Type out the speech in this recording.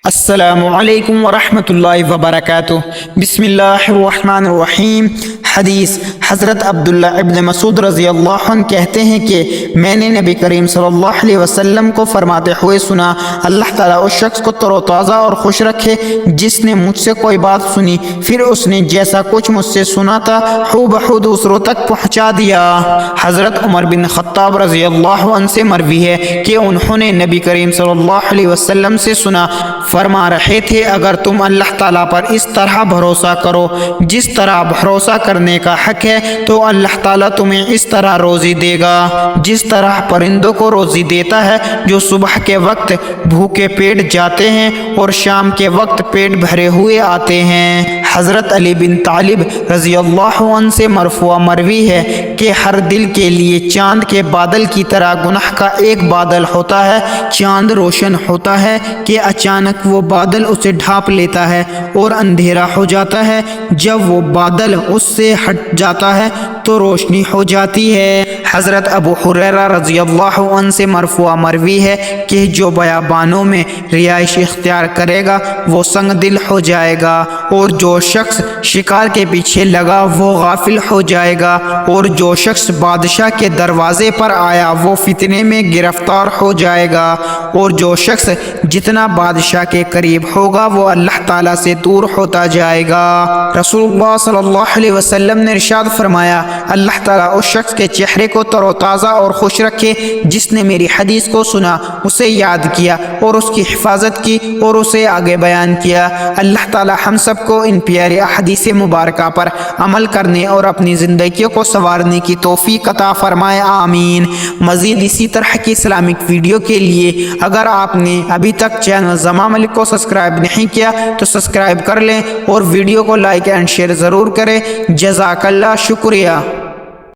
السلام علیکم ورحمۃ اللہ وبرکاتہ۔ بسم اللہ الرحمن الرحیم۔ حدیث حضرت عبداللہ ابن مسعود رضی اللہ عنہ کہتے ہیں کہ میں نے نبی کریم صلی اللہ علیہ وسلم کو فرماتے ہوئے سنا، اللہ تعالیٰ اس شخص کو تر و تازہ اور خوش رکھے جس نے مجھ سے کوئی بات سنی، پھر اس نے جیسا کچھ مجھ سے سنا تھا ہو بہو دوسروں تک پہنچا دیا۔ حضرت عمر بن خطاب رضی اللہ عنہ سے مروی ہے کہ انہوں نے نبی کریم صلی اللہ علیہ وسلم سے سنا، فرما رہے تھے اگر تم اللہ تعالیٰ پر اس طرح بھروسہ کرو جس طرح بھروسہ کرنے کا حق ہے تو اللہ تعالیٰ تمہیں اس طرح روزی دے گا جس طرح پرندوں کو روزی دیتا ہے جو صبح کے وقت بھوکے پیٹ جاتے ہیں اور شام کے وقت پیٹ بھرے ہوئے آتے ہیں۔ حضرت علی بن طالب رضی اللہ عنہ سے مرفوع مروی ہے کہ ہر دل کے لیے چاند کے بادل کی طرح گناہ کا ایک بادل ہوتا ہے۔ چاند روشن ہوتا ہے کہ اچانک وہ بادل اسے ڈھانپ لیتا ہے اور اندھیرا ہو جاتا ہے، جب وہ بادل اس سے ہٹ جاتا ہے تو روشنی ہو جاتی ہے۔ حضرت ابو ہریرہ رضی اللہ عنہ سے مرفوع مروی ہے کہ جو بیابانوں میں رہائش اختیار کرے گا وہ سنگ دل ہو جائے گا، اور جو شخص شکار کے پیچھے لگا وہ غافل ہو جائے گا، اور جو شخص بادشاہ کے دروازے پر آیا وہ فتنے میں گرفتار ہو جائے گا، اور جو شخص جتنا بادشاہ کے قریب ہوگا وہ اللہ تعالیٰ سے دور ہوتا جائے گا۔ رسول اللہ صلی اللہ علیہ وسلم نے ارشاد فرمایا، اللہ تعالیٰ اس شخص کے چہرے کو تر و تازہ اور خوش رکھے جس نے میری حدیث کو سنا، اسے یاد کیا اور اس کی حفاظت کی اور اسے آگے بیان کیا۔ اللہ تعالیٰ ہم سب کو ان پیارے احادیث مبارکہ پر عمل کرنے اور اپنی زندگیوں کو سنوارنے کی توفیق عطا فرمائے، آمین۔ مزید اسی طرح کی اسلامک ویڈیو کے لیے اگر آپ نے ابھی تک چینل زمان ملک کو سبسکرائب نہیں کیا تو سبسکرائب کر لیں اور ویڈیو کو لائک اینڈ شیئر ضرور کریں۔ جزاک اللہ، شکریہ۔